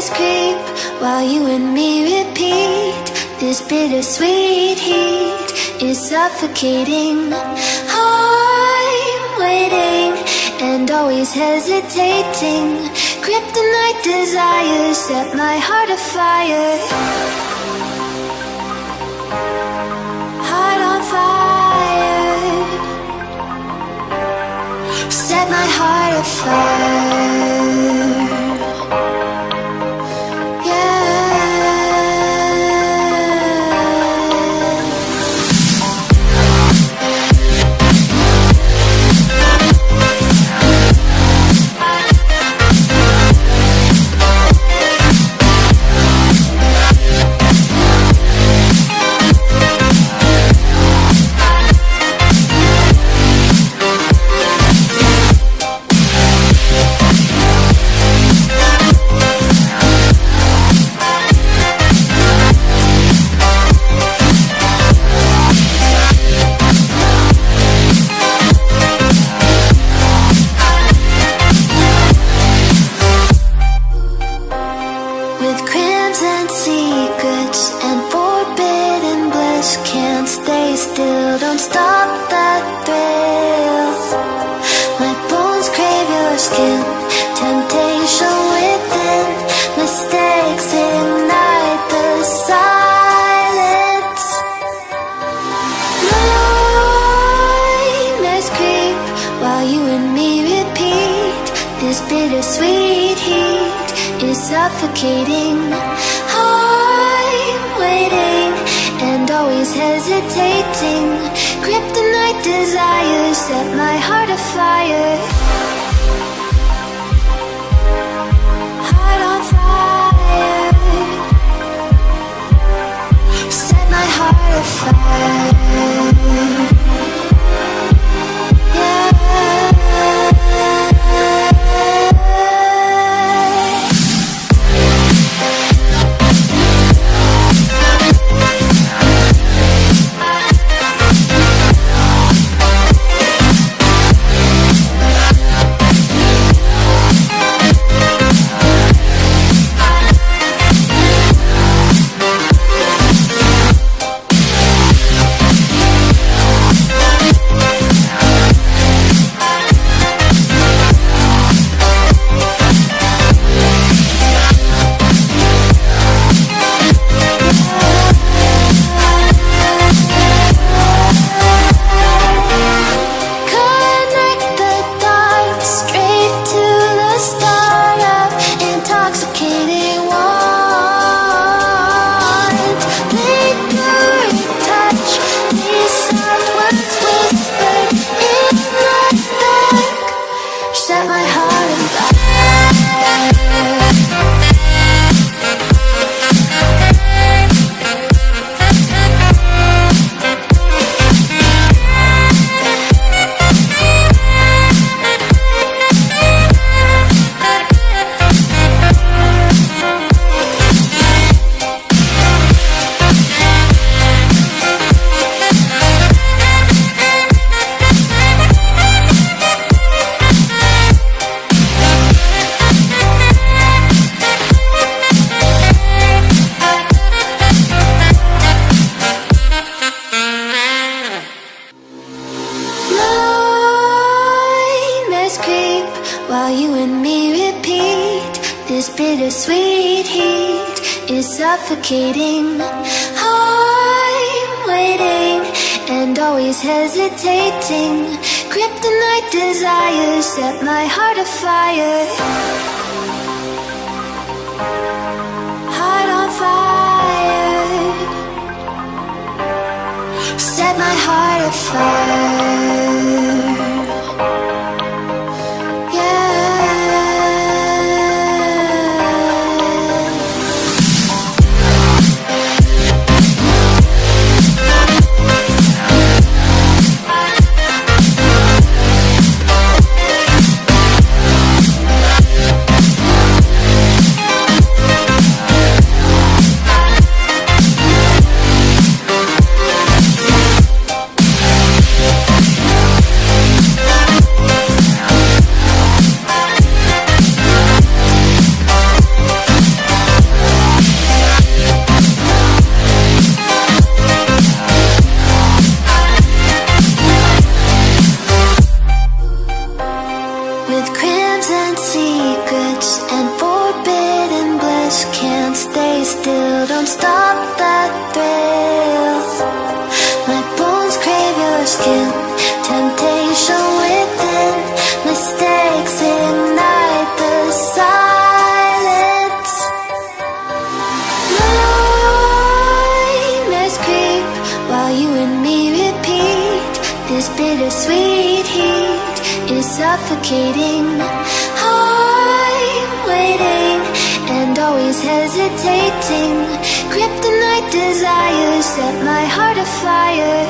nightmares creep while you and me repeat. This bittersweet heat is suffocating. I'm waiting and always hesitating. Kryptonite desires set my heart afire. Heart on fire. Set my heart afire. Suffocating. I'm waiting and always hesitating. Kryptonite desires set my heart afire. Heart on fire. Set my heart afire. Suffocating. I'm waiting and always hesitating. Kryptonite desires set my heart afire. Heart on fire. Set my heart afire. still, don't stop that thrill. My bones crave your skin, temptation within, mistakes ignite the silence. Nightmares creep while you and me repeat. This bittersweet heat is suffocating. I'm waiting and always hesitating. Kryptonite desires set my heart afire.